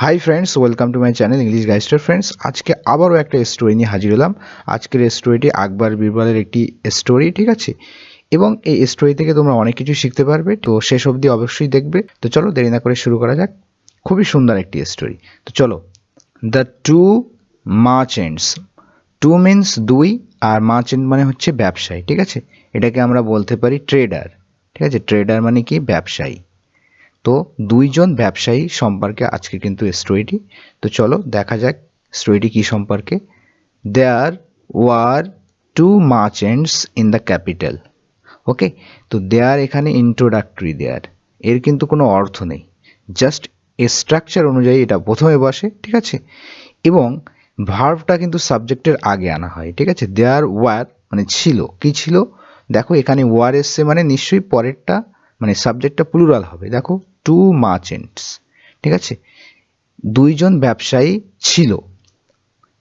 High friends, welcome to my channel English Guystar. Friends, আজকে আবারও একটা স্টোরি নিয়ে হাজির হলাম। আজকের স্টোরিটি আকবর বীরবলের একটি স্টোরি, ঠিক আছে? এবং এই স্টোরি থেকে তোমরা অনেক কিছু শিখতে পারবে, তো শেষ অবধি অবশ্যই দেখবে। তো চলো দেরি না করে শুরু করা যাক। খুবই সুন্দর একটি স্টোরি। তো চলো। The two merchants. Two means দুই, আর মার্চেন্ট মানে হচ্ছে ব্যবসায়ী, ঠিক আছে? এটাকে আমরা বলতে পারি ট্রেডার, ঠিক আছে? ট্রেডার মানে কি? ব্যবসায়ী। তো দুইজন ব্যবসায়ী সম্পর্কে আজকে কিন্তু স্টোরিটি। তো চলো দেখা যাক স্টোরিটি কি সম্পর্কে। There were two merchants in the capital. Okay, তো দেয়ার এখানে ইন্ট্রোডাক্টরি দেয়ার, এর কিন্তু কোনো অর্থ নেই, জাস্ট স্ট্রাকচার অনুযায়ী এটা প্রথমে বসে, ঠিক আছে? এবং ভার্বটা কিন্তু সাবজেক্টের আগে আনা হয়, ঠিক আছে? দেয়ার ওয়ার মানে ছিল, কি ছিল? দেখো এখানে ওয়ার এসছে মানে নিশ্চয়ই পরেরটা মানে সাবজেক্টটা প্লুরাল হবে। দেখো টু মার্চেন্টস, ঠিক আছে? দুইজন ব্যবসায়ী ছিল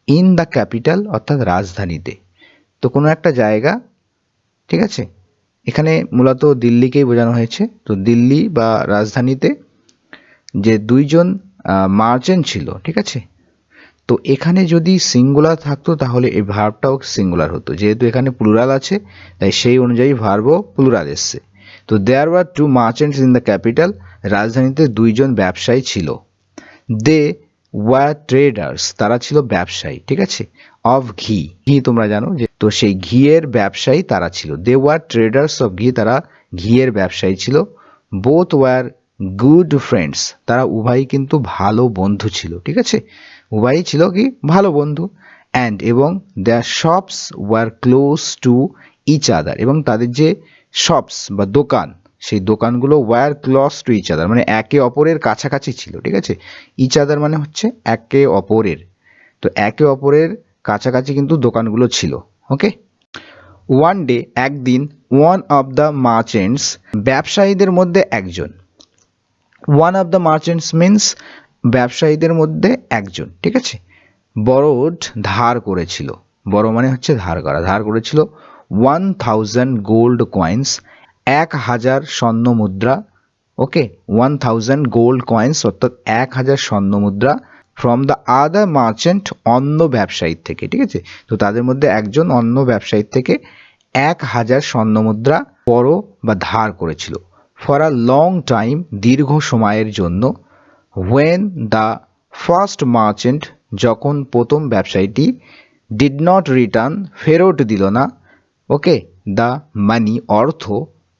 ইন দ্য ক্যাপিটাল অর্থাৎ রাজধানীতে। তো কোনো একটা জায়গা, ঠিক আছে? এখানে মূলত দিল্লিকেই বোঝানো হয়েছে। তো দিল্লি বা রাজধানীতে যে দুইজন মার্চেন্ট ছিল, ঠিক আছে? তো এখানে যদি সিঙ্গুলার থাকতো তাহলে এই ভার্বটাও সিঙ্গুলার হতো, যেহেতু এখানে প্লুরাল আছে তাই সেই অনুযায়ী ভার্বও প্লুরাল এসছে। তো there were two merchants in the capital, রাজধানীতে দুইজন ব্যবসায়ী ছিল। দে ওয়ার ট্রেডার্স, তারা ছিল ব্যবসায়ী, ঠিক আছে? অফ ঘি, ঘি তোমরা জানো যে, তো সেই ঘিয়ের ব্যবসায়ী তারা ছিল। দে ওয়ার ট্রেডার্স অফ ঘি, তারা ঘিয়ের ব্যবসায়ী ছিল। বোথ ওয়ার গুড ফ্রেন্ডস, তারা উভয়ই কিন্তু ভালো বন্ধু ছিল, ঠিক আছে? উভয়ই ছিল কি? ভালো বন্ধু। অ্যান্ড এবং their shops were close to each other, এবং তাদের যে শপস বা দোকান, সেই দোকানগুলো were close to each other মানে একে অপরের কাছাকাছি ছিল, ঠিক আছে? ইচ আদার মানে হচ্ছে একে অপরের। তো একে অপরের কাছাকাছি কিন্তু দোকানগুলো ছিল। ওকে। ওয়ান ডে, একদিন, ওয়ান অফ দ্য মার্চেন্টস, ব্যবসায়ীদের মধ্যে একজন। One of the merchants means ব্যবসায়ীদের মধ্যে একজন, ঠিক আছে? বরোড ধার করেছিল। বড় মানে হচ্ছে ধার করা, ধার করেছিল 1000 গোল্ড কয়েন্স, 1000 স্বর্ণ মুদ্রা। ওকে, 1000 গোল্ড কয়েন্স অর্থাৎ 1000 স্বর্ণ মুদ্রা ফ্রম দ্য আদার মার্চেন্ট, অন্য ব্যবসায়ীর থেকে, ঠিক আছে? তো তাদের মধ্যে একজন অন্য ব্যবসায়ীর থেকে 1000 স্বর্ণ মুদ্রা বড় বা ধার করেছিল। ফর আ লং টাইম, দীর্ঘ সময়ের জন্য। হোয়েন দ্য ফার্স্ট মার্চেন্ট, যখন প্রথম ব্যবসায়ীটি ডিড নট রিটার্ন, ফেরত দিল না, ওকে, দ্য মানি, অর্থ,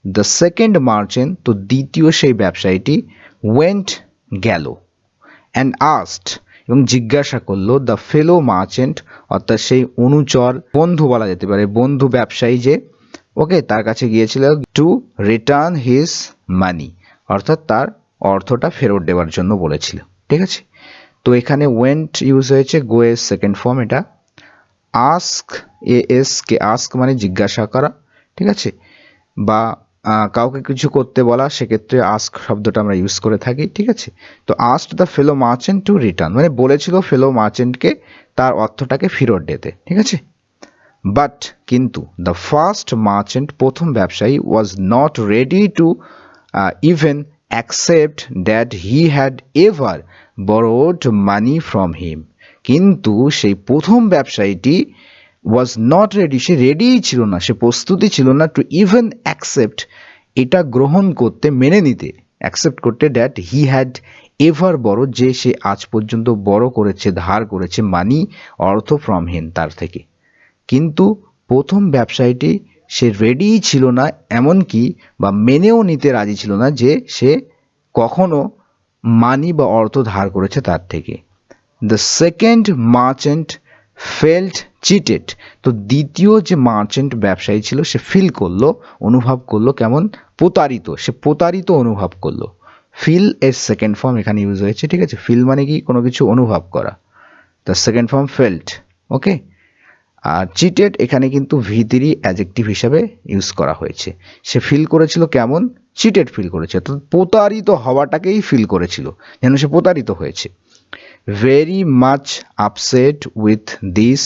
দ্য সেকেন্ড মার্চেন্ট, তো দ্বিতীয় সেই ব্যবসায়ীটি ওয়েন্ট, গেল, অ্যান্ড আস্ট, এবং জিজ্ঞাসা করলো, দ্য ফেলো মার্চেন্ট, অর্থাৎ সেই অনুচর, বন্ধু বলা যেতে পারে, বন্ধু ব্যবসায়ী যে, ওকে, তার কাছে গিয়েছিল টু রিটার্ন হিজ মানি, অর্থাৎ তার অর্থটা ফেরত দেওয়ার জন্য বলেছিল, ঠিক আছে? তো এখানে ওয়েন্ট ইউজ হয়েছে, গো এর সেকেন্ড ফর্ম এটা। আস্ক, এস কে, আস্ক মানে জিজ্ঞাসা করা, ঠিক আছে? বা কাউকে কিছু করতে বলা, সেক্ষেত্রে আস্ক শব্দটা আমরা ইউজ করে থাকি, ঠিক আছে? তো asked the fellow merchant to return মানে বলেছিল ফেলো মার্চেন্টকে তার অর্থটাকে ফেরত দিতে, ঠিক আছে? বাট কিন্তু দ্য ফার্স্ট মার্চেন্ট, প্রথম ব্যবসায়ী, was not ready to even accept that he had ever borrowed money from হিম, কিন্তু সেই প্রথম ব্যবসায়ীটি ওয়াজ নট রেডি, সে রেডিই ছিল না, সে প্রস্তুতি ছিল না টু ইভেন অ্যাকসেপ্ট, এটা গ্রহণ করতে, মেনে নিতে, অ্যাকসেপ্ট করতে, দ্যাট হি হ্যাড এভার বড়, যে সে আজ পর্যন্ত বড় করেছে, ধার করেছে, মানি, অর্থ, ফ্রম হিম, তার থেকে। কিন্তু প্রথম ব্যবসায়ীটি সে রেডিই ছিল না, এমনকি বা মেনেও নিতে রাজি ছিল না যে সে কখনো মানি বা অর্থ ধার করেছে তার থেকে। The second merchant felt cheated, তো দ্বিতীয় যে মার্চেন্ট ব্যবসায়ী ছিল সে ফিল করলো, অনুভব করলো কেমন? প্রতারিত, সে প্রতারিত অনুভব করলো। ফিল এর সেকেন্ড ফর্ম এখানে ইউজ হয়েছে, ঠিক আছে? ফিল মানে কি? কোনো কিছু অনুভব করা। The second form felt, okay. আর চিটেড এখানে কিন্তু ভি3 অ্যাডজেক্টিভ হিসাবে ইউজ করা হয়েছে। সে ফিল করেছিল কেমন? চিটেড ফিল করেছে, অর্থাৎ প্রতারিত হওয়াটাকেই ফিল করেছিল, যেন সে প্রতারিত হয়েছে। Very much upset with this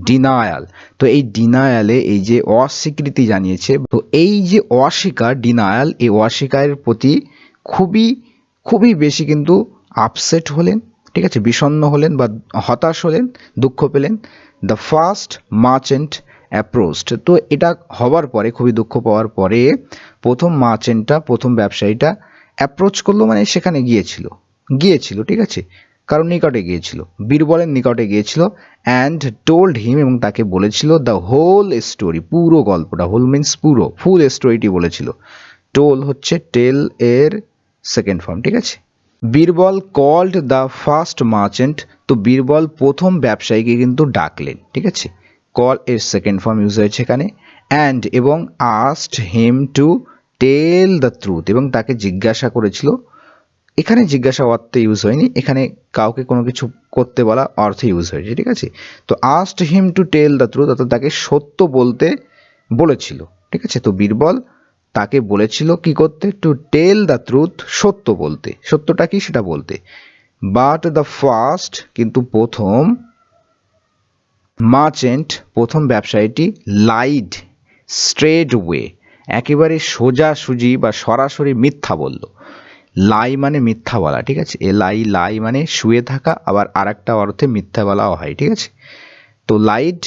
denial, তো এই ডিনায়ালে এই যে অস্বীকৃতি জানিয়েছে, তো এই যে অস্বীকার, ডিনায়াল, এই অস্বীকারের প্রতি খুবই খুবই বেশি কিন্তু আপসেট হলেন, ঠিক আছে, বিষণ্ণ হলেন বা হতাশ হলেন, দুঃখ পেলেন। দ্য ফার্স্ট মার্চেন্ট অ্যাপ্রোচড, তো এটা হওয়ার পরে, খুবই দুঃখ পাওয়ার পরে প্রথম মার্চেন্টটা, প্রথম ব্যবসায়ীটা অ্যাপ্রোচ করলো, মানে সেখানে গিয়েছিল, ঠিক আছে, কারণ নিকটে গিয়েছিল, বীরবলের নিকটে গিয়েছিল। অ্যান্ড টোল্ড হিম, এবং তাকে বলেছিল দ্য হোল স্টোরি, পুরো গল্পটা, হোল মিন্স পুরো, ফুল স্টোরিটি বলেছিল। টোল হচ্ছে টেল এর সেকেন্ড ফর্ম, ঠিক আছে। Birbal called the first merchant, তো বীরবল প্রথম ব্যবসায়ীকে কিন্তু ডাকলেন, ঠিক আছে, কল এর সেকেন্ড ফর্ম ইউজ হয়েছে এখানে। অ্যান্ড, এবং asked him to tell the truth, এবং তাকে জিজ্ঞাসা করেছিল, এখানে জিজ্ঞাসা অর্থে ইউজ হয়নি, এখানে কাউকে কোনো কিছু করতে বলা অর্থে ইউজ হয়েছে, ঠিক আছে। তো asked him to tell the truth, অর্থাৎ তাকে সত্য বলতে বলেছিল, ঠিক আছে। তো বীরবল তাকে বলেছিল কি করতে, টু টেল দ্য ট্রুথ, সত্য বলতে, সত্যটা কি সেটা বলতে। বাট দ্য ফার্স্ট, কিন্তু প্রথম মার্চেন্ট, প্রথম ব্যবসায়ীটি লাইড স্ট্রেট ওয়ে, একেবারে সোজাসুজি বা সরাসরি মিথ্যা বলল। লাই মানে মিথ্যা বলা, ঠিক আছে, লাই মানে শুয়ে থাকা, আবার আর একটা অর্থে মিথ্যা বলাও হয়, ঠিক আছে। তো লাইড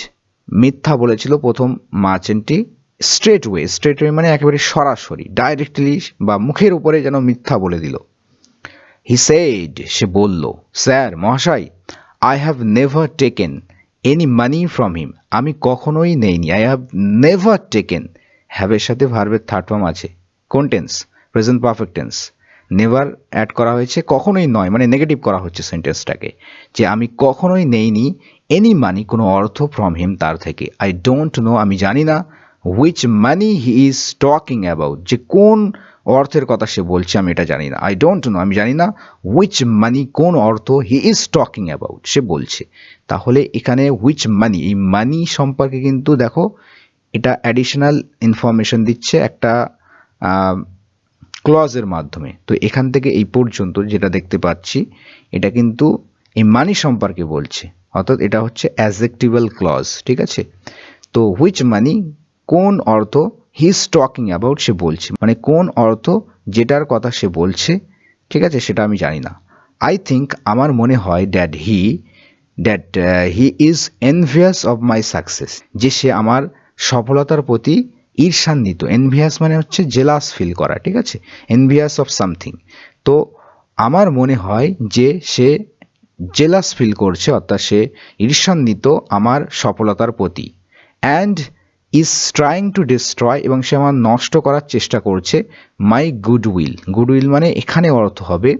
মিথ্যা বলেছিল প্রথম মার্চেন্টটি, স্ট্রেট ওয়ে মানে একেবারে সরাসরি, ডাইরেক্টলি বা মুখের উপরে যেন মিথ্যা বলে দিল। হি সেড, সে বলল, স্যার মহাশয়, I have never taken any money from him, আমি কখনোই নেইনি। আই হ্যাভ নেভার টেকেন, হ্যাভের সাথে ভার্বের থার্ড ফর্ম আছে, কোন tense, present perfect tense, never add করা হয়েছে, কখনোই নয়, মানে নেগেটিভ করা হচ্ছে সেন্টেন্সটাকে, যে আমি কখনোই নেইনি এনি মানি, কোনো অর্থ, ফ্রম হিম, তার থেকে। আই ডোন্ট নো, আমি জানি না, which money he is talking about, যে কোন অর্থের কথা সে বলছে, আমি এটা জানি না। আই ডোন্ট নো, আমি জানি না, হুইচ মানি, কোন অর্থ, হি ইজ টকিং অ্যাবাউট, সে বলছে। তাহলে এখানে হুইচ মানি, এই মানি সম্পর্কে কিন্তু দেখো, এটা অ্যাডিশনাল ইনফরমেশন দিচ্ছে একটা ক্লজের মাধ্যমে। তো এখান থেকে এই পর্যন্ত যেটা দেখতে পাচ্ছি, এটা কিন্তু এই মানি সম্পর্কে বলছে, অর্থাৎ এটা হচ্ছে অ্যাডজেক্টিভাল ক্লজ, ঠিক আছে। তো হুইচ মানি, কোন অর্থ, হি ইজ টকিং অ্যাবাউট, সে বলছে, মানে কোন অর্থ যেটার কথা সে বলছে, ঠিক আছে, সেটা আমি জানি না। আই থিঙ্ক, আমার মনে হয়, that he is envious of my success, যে সে আমার সফলতার প্রতি ঈর্ষান্বিত। এনভিয়াস মানে হচ্ছে জেলাস ফিল করা, ঠিক আছে, এনভিয়াস অফ সামথিং। তো আমার মনে হয় যে সে জেলাস ফিল করছে, অর্থাৎ সে ঈর্ষান্বিত আমার সফলতার প্রতি। And is trying to destroy, এবং সে আমার নষ্ট করার চেষ্টা করছে, মাই গুডউইল মানে এখানে অর্থ হবে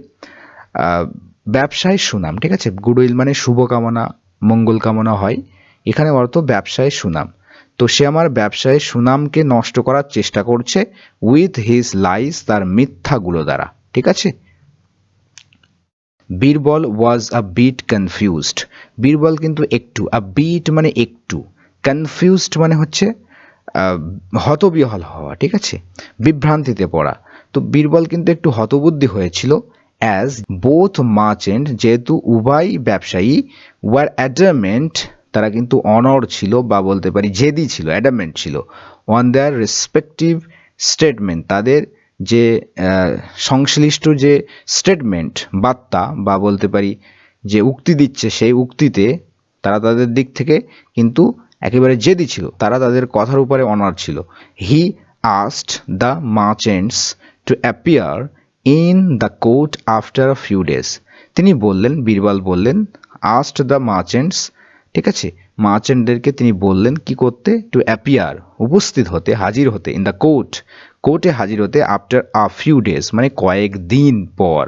ব্যবসায় সুনাম, ঠিক আছে। গুডউইল মানে শুভকামনা, মঙ্গল কামনা হয়, এখানে অর্থ ব্যবসায় সুনাম। তো সে আমার ব্যবসায় সুনামকে নষ্ট করার চেষ্টা করছে, উইথ হিজ লাইস, তার মিথ্যাগুলো দ্বারা, ঠিক আছে। বীরবল ওয়াজ আ বিট কনফিউজড, বীরবল কিন্তু একটু, আ বিট মানে একটু, কনফিউজড মানে হচ্ছে হতবিহ্বল হওয়া, ঠিক আছে, বিভ্রান্তিতে পড়া। তো বীরবল কিন্তু একটু হতবুদ্ধি হয়েছিল, অ্যাজ বোথ মার্চেন্ট, যেহেতু উভয় ব্যবসায়ী, ওয়ার অ্যাডামেন্ট, তারা কিন্তু অনড় ছিল বা বলতে পারি জেদি ছিল, অ্যাডামেন্ট ছিল, অন দেয়ার রেসপেক্টিভ স্টেটমেন্ট, তাদের যে সংশ্লিষ্ট যে স্টেটমেন্ট, বার্তা বা বলতে পারি যে উক্তি দিচ্ছে, সেই উক্তিতে তারা তাদের দিক থেকে কিন্তু একেবারে জেদি ছিল, তারা তাদের কথার উপরে অনার ছিল। হি asked the merchants to appear in the court after a few days, তিনি বললেন, বীরবল বললেন, আস্কড দ্য মার্চেন্টস, ঠিক আছে, মার্চেন্টদেরকে তিনি বললেন কি করতে, টু অ্যাপিয়ার, উপস্থিত হতে, হাজির হতে, ইন দ্য কোর্টে হাজির হতে, আফটার আ ফিউ ডেজ মানে কয়েকদিন পর,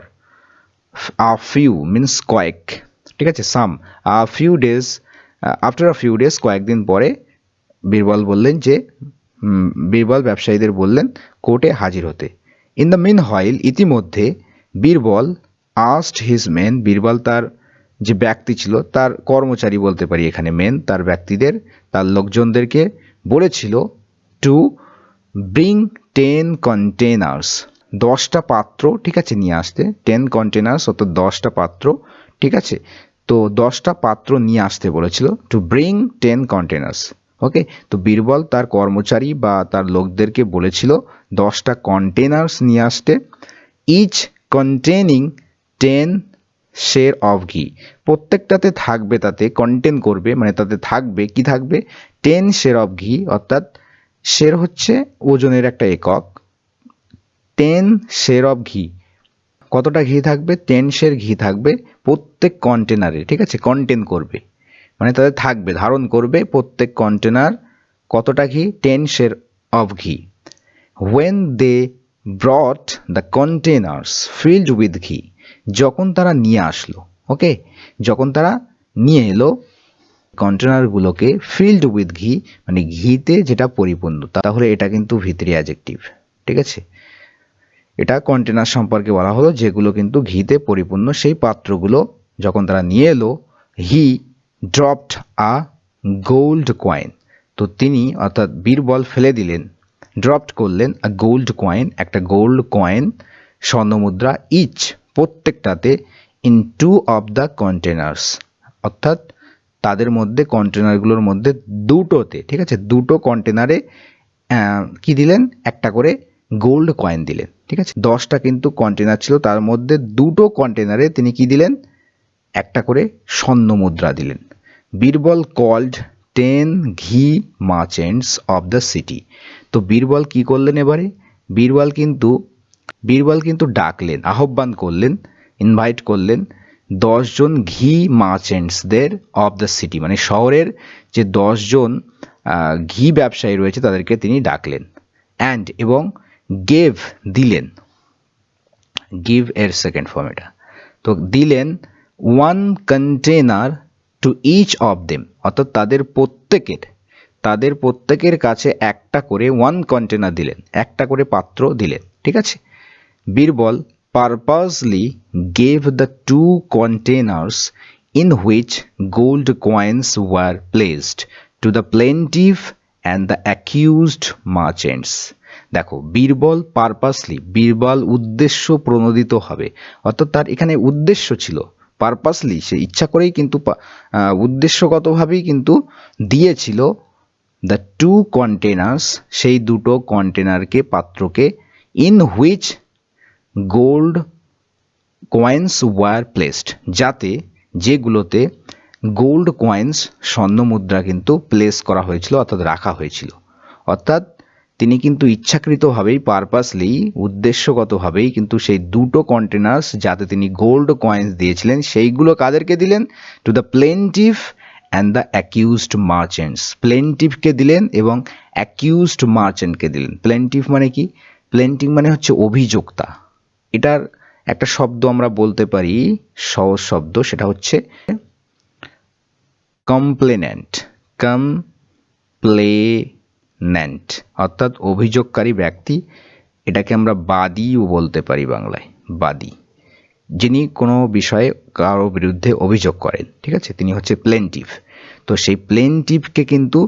আ ফিউ মিন্স কয়েক, ঠিক আছে, some, a few days, after a few days, কয়েকদিন পরে বীরবল বললেন যে, বীরবল ব্যবসায়ীদের বললেন কোর্টে হাজির হতে। ইন দ্য মিন হোয়াইল, ইতিমধ্যে, Birbal asked his men, Birbal তার যে ব্যক্তি ছিল, তার কর্মচারী বলতে পারি এখানে, মেন তার ব্যক্তিদের, তার লোকজনদেরকে বলেছিল, টু ব্রিং 10 কন্টেনার্স, 10টা পাত্র, ঠিক আছে, নিয়ে আসতে, 10 কন্টেনার্স অর্থাৎ 10টা পাত্র, ঠিক আছে। তো 10টা পাত্র নিয়ে আসতে বলেছিল, টু ব্রিং 10 কন্টেনার্স, ওকে। তো বীরবল তার কর্মচারী বা তার লোকদেরকে বলেছিল 10টা কন্টেনার্স নিয়ে আসতে, ইচ কন্টেনিং 10 শের অফ ঘি, প্রত্যেকটাতে থাকবে, তাতে কন্টেন করবে, মানে তাতে থাকবে কি থাকবে 10 শের অফ ঘি, অর্থাৎ শের হচ্ছে ওজনের একটা একক। 10 শের অফ ঘি, কতটা ঘি থাকবে 10 শের ঘি থাকবে প্রত্যেক কন্টেনারে, ঠিক আছে, কন্টেন করবে মানে তাদের থাকবে, ধারণ করবে প্রত্যেক কন্টেনার কতটা ঘি 10 শের অফ ঘি। when they brought the containers filled with ঘি, যখন তারা নিয়ে আসলো, ওকে, যখন তারা নিয়ে এলো কন্টেনারগুলোকে ফিল্ড উইথ ঘি, মানে ঘিতে যেটা পরিপূর্ণ, তাহলে এটা কিন্তু ভিতরি অ্যাডজেক্টিভ, ঠিক আছে। এটা কন্টেনার সম্পর্কে বলা হলো যেগুলো কিন্তু ঘিতে পরিপূর্ণ, সেই পাত্রগুলো যখন তারা নিয়ে এলো, he dropped a gold coin, তো তিনি অর্থাৎ বীরবল ফেলে দিলেন, ড্রপড করলেন আ গোল্ড কয়েন, একটা গোল্ড কয়েন, স্বর্ণমুদ্রা, ইচ প্রত্যেকটাতে, in two of the containers, অর্থাৎ তাদের মধ্যে কন্টেনারগুলোর মধ্যে দুটোতে, ঠিক আছে, দুটো কন্টেনারে কি দিলেন একটা করে গোল্ড কয়েন দিলেন, ঠিক আছে। 10টা কিন্তু কন্টেনার ছিল, তার মধ্যে দুটো কন্টেনারে তিনি কি দিলেন একটা করে স্বর্ণ মুদ্রা দিলেন। বীরবল কল্ড 10 ঘি মার্চেন্টস অফ দ্য সিটি, তো বীরবল কি করলেন এবারে, বীরবল কিন্তু ডাকলেন, আহ্বান করলেন, ইনভাইট করলেন 10 জন ঘি মার্চেন্টসদের অফ দ্য সিটি, মানে শহরের যে 10 জন ঘি ব্যবসায়ী রয়েছে তাদেরকে তিনি ডাকলেন। অ্যান্ড এবং গেভ দিলেন, গিভ এর সেকেন্ড ফর্ম এটা, তো দিলেন 1 container to each of them, অর্থাৎ তাদের প্রত্যেকের কাছে একটা করে 1 কন্টেনার দিলেন, একটা করে পাত্র দিলেন, ঠিক আছে। Birbal purposely gave the 2 containers in which gold coins were placed to the plaintiff and the accused merchants. দেখো বীরবল পারপাসলি, বীরবল উদ্দেশ্য প্রণোদিত হবে, অর্থাৎ তার এখানে উদ্দেশ্য ছিল, পারপাসলি সে ইচ্ছা করেই কিন্তু উদ্দেশ্যগতভাবেই কিন্তু দিয়েছিল দ্য 2 কন্টেনার্স, সেই দুটো কন্টেনারকে, পাত্রকে, in which gold coins were placed, যাতে যেগুলোতে গোল্ড কয়েন্স স্বর্ণ মুদ্রা কিন্তু প্লেস করা হয়েছিল, অর্থাৎ রাখা হয়েছিল, অর্থাৎ তিনি কিন্তু ইচ্ছাকৃতভাবেই পারপাসলি উদ্দেশ্যগতভাবেই কিন্তু সেই দুটো কন্টেনার্স যাতে তিনি গোল্ড কয়েন্স দিয়েছিলেন সেইগুলো কাদেরকে দিলেন, to the plaintiff and the accused merchants, প্লেন্টিফকে দিলেন এবং অ্যাকিউজড মার্চেন্টকে দিলেন। প্লেন্টিফ মানে কি, প্লেন্টিফ মানে হচ্ছে অভিযোক্তা, এটার একটা শব্দ আমরা বলতে পারি, সহজ শব্দ, সেটা হচ্ছে কমপ্লেনেন্ট, কমপ্লেনেন্ট অর্থাৎ অভিযোগকারী ব্যক্তি, এটাকে আমরা বাদীও বলতে পারি বাংলায়, বাদী, যিনি কোনো বিষয়ে কারো বিরুদ্ধে অভিযোগ করেন, ঠিক আছে, তিনি হচ্ছে প্লেন্টিফ। তো সেই প্লেন্টিফকে কিন্তু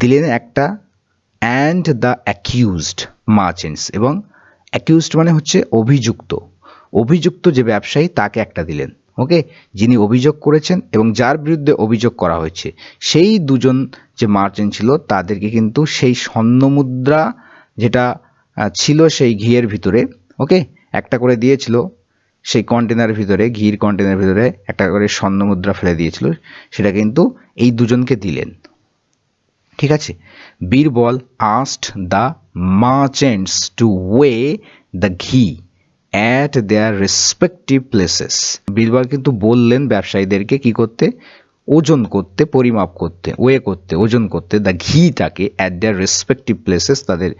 দিলেন একটা, অ্যান্ড দ্য অ্যাকিউজড মার্চেন্টস, এবং অ্যাকিউজড মানে হচ্ছে অভিযুক্ত যে ব্যবসায়ী তাকে একটা দিলেন, ওকে, যিনি অভিযোগ করেছেন এবং যার বিরুদ্ধে অভিযোগ করা হয়েছে, সেই দুজন যে মার্চেন্ট ছিল তাদেরকে কিন্তু সেই স্বর্ণমুদ্রা যেটা ছিল সেই ঘিয়ের ভিতরে, ওকে, একটা করে দিয়েছিল, সেই কন্টেনারের ভিতরে, ঘির কন্টেনারের ভিতরে একটা করে স্বর্ণমুদ্রা ফেলে দিয়েছিল, সেটা কিন্তু এই দুজনকে দিলেন, ঠিক আছে। Birbal asked the merchants to weigh the ghee at their respective places, Birbal কিন্তু বললেন ব্যবসায়ীদেরকে কি করতে, ওজন করতে, পরিমাপ করতে, ওয়ে করতে, ওজন করতে, দ্য ঘিটাকে অ্যাট দেয়ার রেসপেক্টিভ প্লেসেস, তাদের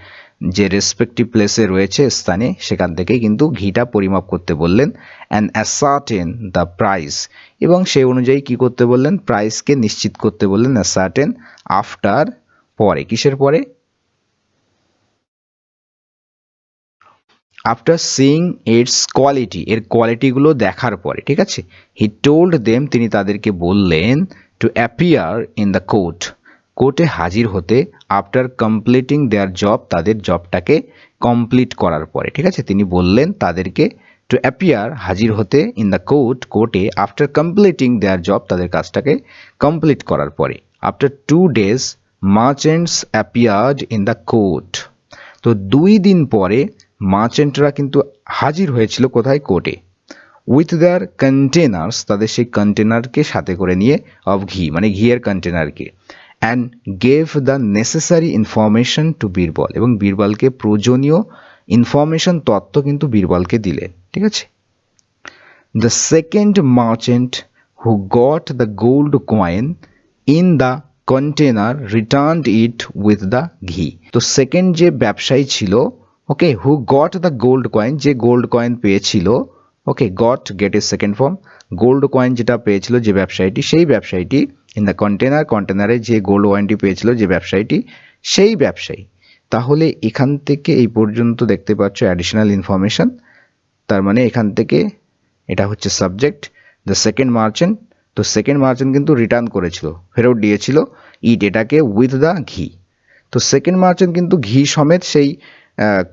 যে রেসপেক্টিভ প্লেসে রয়েছে স্থানে, সেখান থেকে কিন্তু ঘিটা পরিমাপ করতে বললেন, অ্যান্ড অ্যাসার্টেন দ্য প্রাইস, এবং সেই অনুযায়ী কি করতে বললেন, প্রাইসকে নিশ্চিত করতে বললেন, অ্যাসার্টেন আফটার, পরে, কিসের পরে, আফটার সিইং ইটস কোয়ালিটি, এর কোয়ালিটিগুলো দেখার পরে, ঠিক আছে। হি টোল্ড দেম, তিনি তাদেরকে বললেন, to appear in the court, কোর্টে হাজির হতে, আফটার কমপ্লিটিং দেয়ার জব, তাদের জবটাকে কমপ্লিট করার পরে, ঠিক আছে, তিনি বললেন তাদেরকে টু অ্যাপিয়ার, হাজির হতে, ইন দ্য কোর্ট, কোর্টে, আফটার কমপ্লিটিং দেয়ার জব, তাদের কাজটাকে কমপ্লিট করার পরে। After 2 days merchants appeared in the court, তো 2 দিন পরে মার্চেন্টরা কিন্তু হাজির হয়েছিল কোথায়, কোর্টে। উইথ দেয়ার কন্টেনার্স, তাদের সেই কন্টেনারকে সাথে করে নিয়ে, অফ ঘি মানে ঘিয়ের কন্টেনারকে, and gave the necessary information to Birbal, এবং বীরবলকে প্রয়োজনীয় ইনফরমেশন তথ্য কিন্তু বীরবলকে দিলেন, ঠিক আছে। The second merchant who got the gold coin in the container returned it with the ghee. তো সেকেন্ড যে ব্যবসায়ী ছিল, okay, who got the gold coin, যে গোল্ড কয়েন পেয়েছিল, ওকে, গট গেট এর সেকেন্ড ফর্ম, গোল্ড কয়েন যেটা পেয়েছিল যে ব্যবসায়ীটি, সেই ব্যবসায়ীটি ইন দ্য কন্টেনারে যে গোল্ড কয়েনটি পেয়েছিল যে ব্যবসায়ীটি, সেই ব্যবসায়ী। তাহলে এখান থেকে এই পর্যন্ত দেখতে পাচ্ছ অ্যাডিশনাল ইনফরমেশন, তার মানে এখান থেকে এটা হচ্ছে সাবজেক্ট, দ্য সেকেন্ড মার্চেন্ট। তো সেকেন্ড মার্চেন্ট কিন্তু রিটার্ন করেছিল, ফেরত দিয়েছিল ইট, এটাকে, উইথ দ্য ঘি। তো সেকেন্ড মার্চেন্ট কিন্তু ঘি সমেত সেই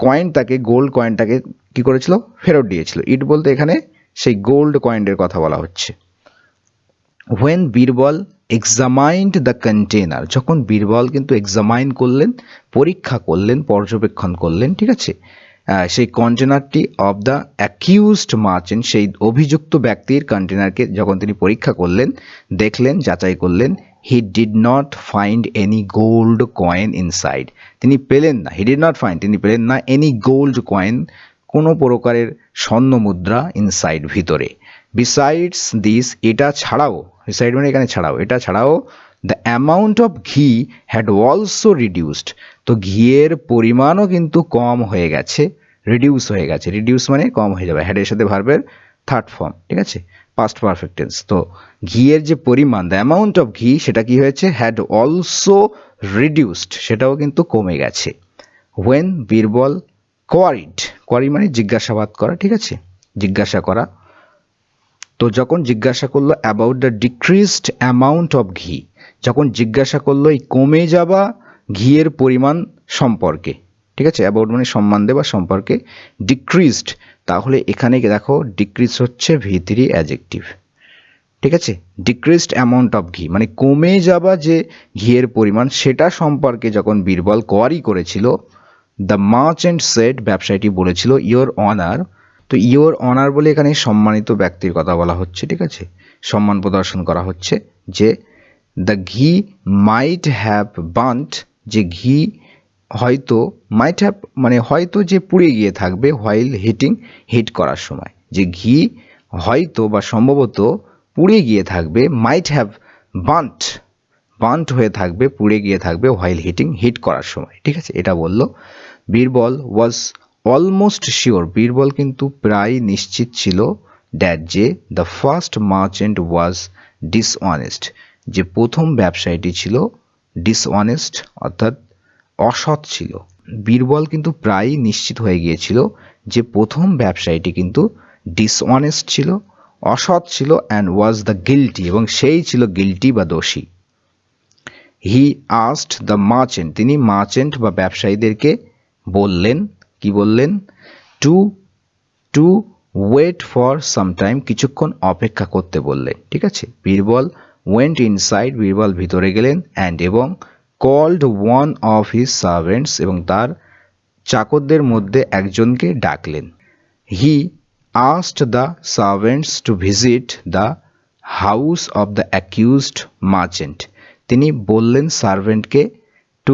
কয়েনটাকে, গোল্ড কয়েনটাকে কি করেছিল, ফেরত দিয়েছিল। ইট বলতে এখানে সেই গোল্ড কয়েনের কথা বলা হচ্ছে। When Birbal examined the container, যখন বীরবল কিন্তু এক্সামাইন করলেন, পরীক্ষা করলেন, পর্যবেক্ষণ করলেন, ঠিক আছে, সেই কন্টেনারটি অফ দ্য অ্যাকিউজড মার্চেন্ট, সেই অভিযুক্ত ব্যক্তির কন্টেনারকে যখন তিনি পরীক্ষা করলেন, দেখলেন, যাচাই করলেন, he did not find any gold coin inside, তিনি পেলেন না, হি ডিড নট ফাইন্ড, তিনি পেলেন না, এনি গোল্ড কয়েন, কোনো প্রকারের স্বর্ণ মুদ্রা, ইনসাইড, ভিতরে। বিসাইডস দিস, এটা ছাড়াও, বিসাইড মানে এখানে ছাড়াও, এটা ছাড়াও, দ্য অ্যামাউন্ট অফ ঘি হ্যাড অলসো রিডিউসড, তো ঘিয়ের পরিমাণও কিন্তু কম হয়ে গেছে, রিডিউস হয়ে গেছে, রিডিউস মানে কম হয়ে যাবে, হ্যাডের সাথে ভার্বের থার্ড ফর্ম, ঠিক আছে, পাস্ট পারফেক্ট টেন্স। তো ঘিয়ের যে পরিমাণ, দ্য অ্যামাউন্ট অফ ঘি, সেটা কি হয়েছে, হ্যাড অলসো রিডিউসড, সেটাও কিন্তু কমে গেছে। হোয়েন বীরবল কোয়ারিড, কোয়ারি মানে জিজ্ঞাসাবাদ করা, ঠিক আছে, জিজ্ঞাসা করা। তো যখন জিজ্ঞাসা করলো about the decreased amount of ঘি, যখন জিজ্ঞাসা করলো এই কমে যাওয়া ঘিয়ের পরিমাণ সম্পর্কে, ঠিক আছে, অ্যাবাউট মানে সম্বন্ধে বা সম্পর্কে, ডিক্রিজড, তাহলে এখানে দেখো ডিক্রিজ হচ্ছে V3 অ্যাডজেক্টিভ, ঠিক আছে, ডিক্রিজড অ্যামাউন্ট অফ ঘি মানে কমে যাওয়া যে ঘিয়ের পরিমাণ, সেটা সম্পর্কে যখন বীরবল কোয়ারি করেছিল, দ্য মার্চেন্ট সেড, ব্যবসায়ীটি বলেছিল, ইয়োর অনার, তো ইয়োর অনার বলে এখানে সম্মানিত ব্যক্তির কথা বলা হচ্ছে, ঠিক আছে, সম্মান প্রদর্শন করা হচ্ছে, যে দ্য ঘি মাইট হ্যাভ বার্নড, যে ঘি হয়তো, মাইট হ্যাভ মানে হয়তো যে পুড়ে গিয়ে থাকবে, হোয়াইল হিটিং, হিট করার সময়, যে ঘি হয়তো বা সম্ভবত পুড়ে গিয়ে থাকবে, মাইট হ্যাভ বার্নড হয়ে থাকবে, পুড়ে গিয়ে থাকবে, হোয়াইল হিটিং, হিট করার সময়, ঠিক আছে, এটা বললো। Birbal was almost sure, Birbal কিন্তু প্রায় নিশ্চিত ছিল, দ্যাট যে the first merchant was dishonest, যে প্রথম ব্যবসায়ীটি ছিল ডিসঅনেস্ট, অর্থাৎ অসৎ ছিল। বীরবল কিন্তু প্রায় নিশ্চিত হয়ে গিয়েছিল যে প্রথম ব্যবসায়ীটি কিন্তু ডিসঅনেস্ট ছিল, অসৎ ছিল, অ্যান্ড ওয়াজ দ্য গিল্টি, এবং সেই ছিল গিল্টি বা দোষী। হি আস্কড দ্য মার্চেন্ট, তিনি মার্চেন্ট বা ব্যবসায়ীদেরকে বললেন, কি বললেন, to to wait for some time, কিছুক্ষণ অপেক্ষা করতে বললেন, ঠিক আছে। বীরবল ওয়েন্ট ইনসাইড, বীরবল ভিতরে গেলেন, অ্যান্ড এবং called one of his servants, এবং তার চাকরদের মধ্যে একজনকে ডাকলেন। He asked the servants to visit the house of the accused merchant, তিনি বললেন সার্ভেন্টকে টু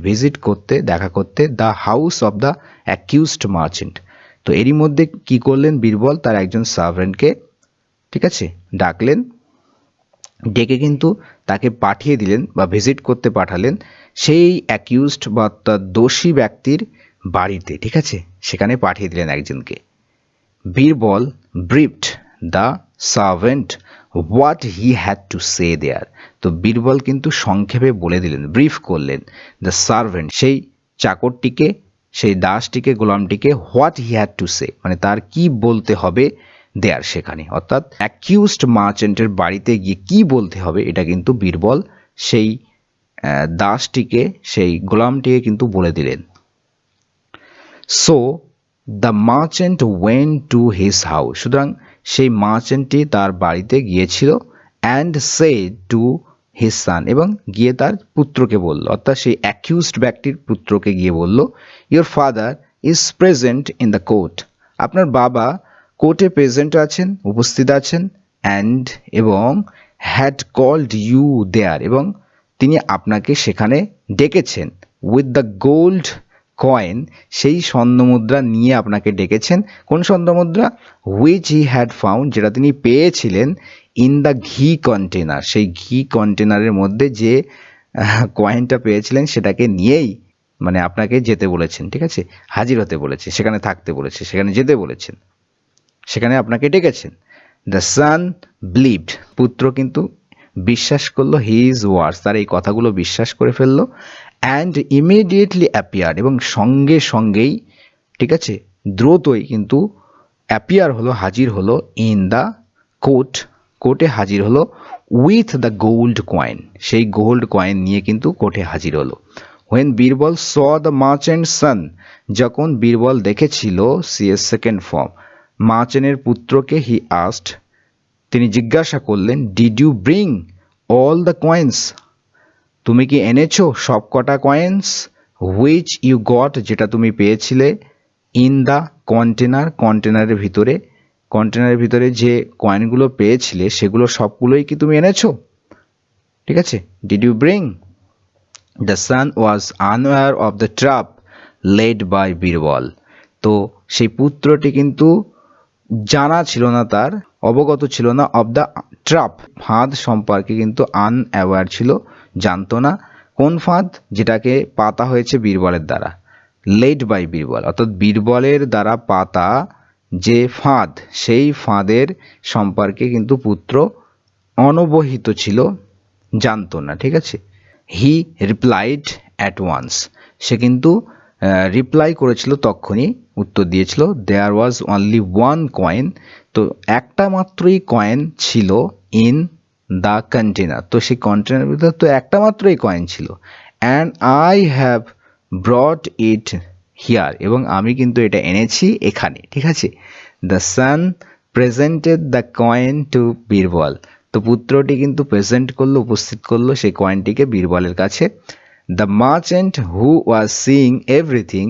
ভিজিট করতে, দেখা করতে, the house of the accused merchant. তো এরই মধ্যে কি করলেন বীরবল, তার একজন সার্ভেন্টকে, ঠিক আছে, ডাকলেন, ডেকে কিন্তু তাকে পাঠিয়ে দিলেন বা ভিজিট করতে পাঠালেন সেই অ্যাকিউজড বা তার দোষী ব্যক্তির বাড়িতে, ঠিক আছে, সেখানে পাঠিয়ে দিলেন একজনকে। Birbal briefed the servant what he had to say there, তো বীরবল কিন্তু সংক্ষেপে বলে দিলেন, ব্রিফ করলেন দ্য সার্ভেন্ট, সেই চাকরটিকে, সেই দাসটিকে, গোলামটিকে, what he had to say মানে তার কি বলতে হবে দেয়ার, সেখানে, অর্থাৎ অ্যাকিউজড মার্চেন্টের বাড়িতে গিয়ে কি বলতে হবে, এটা কিন্তু বীরবল সেই দাসটিকে, সেই গোলামটিকে কিন্তু বলে দিলেন। So the merchant went to his house, সুতরাং সেই মার্চেন্টটি তার বাড়িতে গিয়েছিল, and said to his son, এবং গিয়ে তার পুত্রকে বলল, অর্থাৎ সেই অ্যাকিউজড ব্যক্তির পুত্রকে গিয়ে বলল, your father is present in the court, আপনার বাবা কোর্টে প্রেজেন্ট আছেন, উপস্থিত আছেন, অ্যান্ড এবং হ্যাড কল্ড ইউ দেয়ার, এবং তিনি আপনাকে সেখানে ডেকেছেন, উইথ দ্য গোল্ড কয়েন, সেই স্বর্ণমুদ্রা নিয়ে আপনাকে ডেকেছেন। কোন স্বর্ণমুদ্রা? হুইচ হি হ্যাড ফাউন্ড, যেটা তিনি পেয়েছিলেন, ইন দ্য ঘি কন্টেনার, সেই ঘি কন্টেনারের মধ্যে যে কয়েনটা পেয়েছিলেন সেটাকে নিয়েই মানে আপনাকে যেতে বলেছেন, ঠিক আছে, হাজির হতে বলেছে, সেখানে থাকতে বলেছে, সেখানে যেতে বলেছেন, সেখানে আপনাকে ডেকেছেন। দ্য সান বিলিভড, পুত্র কিন্তু বিশ্বাস করলো, হিজ ওয়ার্ডস, তার এই কথাগুলো বিশ্বাস করে ফেললো, অ্যান্ড ইমিডিয়েটলি অ্যাপিয়ার, এবং সঙ্গে সঙ্গেই, ঠিক আছে, দ্রুতই কিন্তু অ্যাপিয়ার হলো, হাজির হলো, ইন দ্য কোর্ট, কোর্টে হাজির হলো, উইথ দ্য গোল্ড কয়েন, সেই গোল্ড কয়েন নিয়ে কিন্তু কোর্টে হাজির হলো। When Birbal saw the merchant son, যখন বীরবল দেখেছিল, সি এর সেকেন্ড ফর্ম, মার্চেন্টের পুত্রকে, হি আস্কড, তিনি জিজ্ঞাসা করলেন, did you bring all the coins, তুমি কি এনেছো সব কটা কয়েন্স, হুইচ ইউ গট, যেটা তুমি পেয়েছিলে, ইন দ্য কন্টেনার, কন্টেনারের ভিতরে, কন্টেনারের ভিতরে যে কয়েনগুলো পেয়েছিলে সেগুলো সবগুলোই কি তুমি এনেছো, ঠিক আছে, did you bring. The son was unaware of the trap laid by Birbal, তো সেই পুত্রটি কিন্তু জানা ছিল না, তার অবগত ছিল না, অব দ্য ট্র্যাপ, ফাঁদ সম্পর্কে কিন্তু আনঅ্যাওয়ার ছিল, জানতো না। কোন ফাঁদ? যেটাকে পাতা হয়েছে বীরবলের দ্বারা, লেড বাই বীরবল, অর্থাৎ বীরবলের দ্বারা পাতা যে ফাঁদ, সেই ফাঁদের সম্পর্কে কিন্তু পুত্র অনবহিত ছিল, জানতো না, ঠিক আছে। হি রিপ্লাইড অ্যাট ওয়ান্স, সে কিন্তু রিপ্লাই করেছিল, তখনই উত্তর দিয়েছিল, দেয়ার ওয়াজ অনলি ওয়ান কয়েন, তো একটা মাত্রই কয়েন ছিল, ইন দ্য কন্টেনার, তো সেই কন্টেনারের ভিতরে তো একটা মাত্রই কয়েন ছিল, and I have brought it here, এবং আমি কিন্তু এটা এনেছি এখানে, ঠিক আছে। The son presented the coin to Birbal, তো পুত্রটি কিন্তু প্রেজেন্ট করলো, উপস্থিত করলো সেই কয়েনটিকে বীরবলের কাছে। The merchant who was seeing everything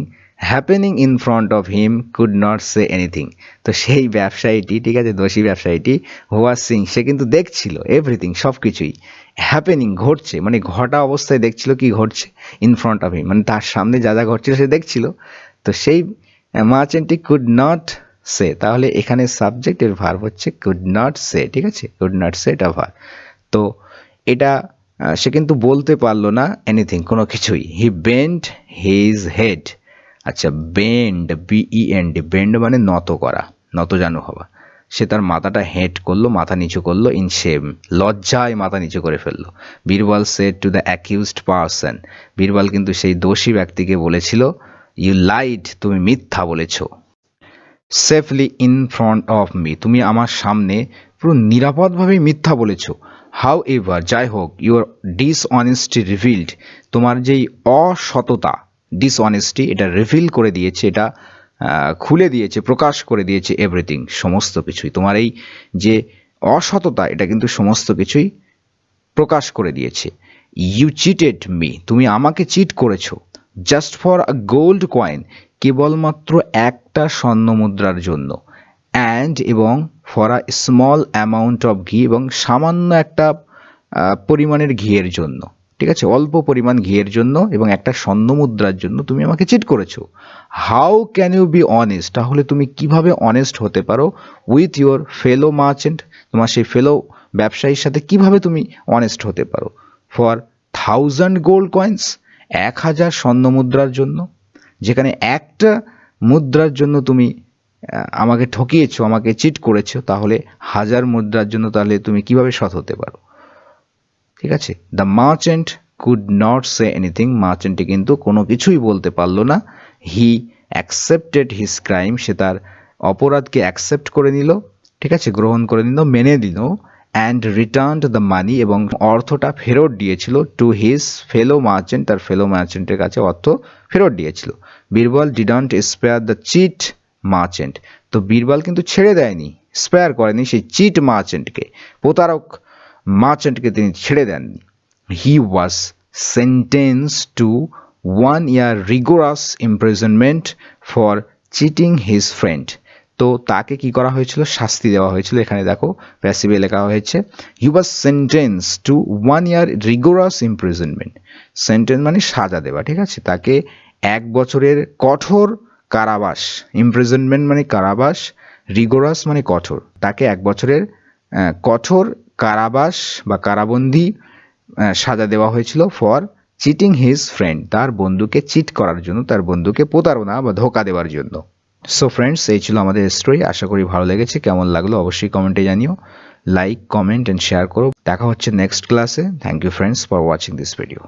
happening in front of him could not say anything, তো সেই ব্যবসায়ীটি, ঠিক আছে, দোষী ব্যবসায়ীটি, হু ওয়াজ সিইং, সে কিন্তু দেখছিল, এভরিথিং, সব কিছুই, হ্যাপেনিং, ঘটছে, মানে ঘটা অবস্থায় দেখছিল, কি ঘটছে, ইন ফ্রন্ট অফ হিম, মানে তার সামনে যা যা ঘটছিল সে দেখছিল, তো সেই মার্চেন্টটি কুড নট সে, তাহলে এখানে সাবজেক্টের ভার্ব হচ্ছে কুড নট সে, ঠিক আছে, কুড নট সে এটা ভার্ব, তো এটা সে কিন্তু বলতে পারলো না, এনিথিং, কোনো কিছুই। হি বেন্ড হিজ হেড, আচ্ছা, বেন্ড, বিইএনডি, বেন্ড মানে নত করা, নত জানু হওয়া, সে তার মাথাটা হেড করলো, মাথা নিচু করলো, ইন শেম, লজ্জায় মাথা নিচু করে ফেললো। Birbal said to the accused person, Birbal কিন্তু সেই দোষী ব্যক্তিকে বলেছিল, ইউ লাইড, তুমি মিথ্যা বলেছো, safely in front of me, তুমি আমার সামনে পুরো নিরাপদভাবেই মিথ্যা বলেছ। হাউ এভার, যাই হোক, ইউর ডিসঅনেস্টি রিভিলড, তোমার যেই অসততা, ডিসঅনেস্টি, এটা রিভিল করে দিয়েছে, এটা খুলে দিয়েছে, প্রকাশ করে দিয়েছে, এভরিথিং, সমস্ত কিছুই, তোমার এই যে অসততা, এটা কিন্তু সমস্ত কিছুই প্রকাশ করে দিয়েছে। ইউ চিটেড মি, তুমি আমাকে চিট করেছো, just for a gold coin, কেবলমাত্র একটা স্বর্ণ মুদ্রার জন্য, অ্যান্ড এবং for a small amount of ঘি, এবং সামান্য একটা পরিমাণের ঘিয়ের জন্য, ঠিক আছে, অল্প পরিমাণ ঘিয়ের জন্য এবং একটা স্বর্ণ মুদ্রার জন্য তুমি আমাকে চিট করেছো। How can you be honest, তাহলে তুমি কিভাবে অনেস্ট হতে পারো, উইথ ইউর ফেলো মার্চেন্ট, তোমার সেই ফেলো ব্যবসায়ীর সাথে কিভাবে তুমি অনেস্ট হতে পারো, ফর 1000 গোল্ড কয়েন্স, 1000 স্বর্ণ মুদ্রার জন্য, যেখানে একটা মুদ্রার জন্য তুমি আমাকে ঠকিয়েছো, আমাকে চিট করেছো, তাহলে 1000 মুদ্রার জন্য তাহলে তুমি কিভাবে সৎ হতে পারো, ঠিক আছে। The merchant could not say anything, মার্চেন্টটি কিন্তু কোনো কিছুই বলতে পারলো না। হি অ্যাকসেপ্টেড হিজ ক্রাইম, সে তার অপরাধকে অ্যাকসেপ্ট করে নিল, ঠিক আছে, গ্রহণ করে নিল, মেনে নিল, অ্যান্ড রিটার্নড দ্য মানি, এবং অর্থটা ফেরত দিয়েছিল, টু হিজ ফেলো মার্চেন্ট, তার ফেলো মার্চেন্টের কাছে অর্থ ফেরত দিয়েছিল। Birbal didn't spare the cheat merchant, তো বীরবল কিন্তু ছেড়ে দেয়নি, স্পেয়ার করেনি সেই চিট মার্চেন্টকে, প্রতারক মার্চেন্টকে তিনি ছেড়ে দেননি। He was sentence to 1 year rigorous imprisonment for cheating his friend, তো তাকে কি করা হয়েছিল, শাস্তি দেওয়া হয়েছিল। এখানে দেখো প্যাসিভে লেখা হয়েছে he was sentence to 1 year rigorous imprisonment. Sentence মানে সাজা দেওয়া, ঠিক আছে। তাকে 1 বছরের কঠোর কারাবাস, ইমপ্রিজনমেন্ট মানে কারাবাস, রিগোরাস মানে কঠোর, তাকে 1 বছরের কঠোর কারাবাস বা কারাবন্দী সাজা দেওয়া হয়েছিল ফর চিটিং হিজ ফ্রেন্ড, তার বন্ধুকে চিট করার জন্য, তার বন্ধুকে প্রতারণা বা ধোকা দেওয়ার জন্য। সো ফ্রেন্ডস, এই ছিল আমাদের স্টোরি। আশা করি ভালো লেগেছে। কেমন লাগলো অবশ্যই কমেন্টে জানিও। লাইক, কমেন্ট অ্যান্ড শেয়ার করো। দেখা হচ্ছে নেক্সট ক্লাসে। Thank you friends for watching this video.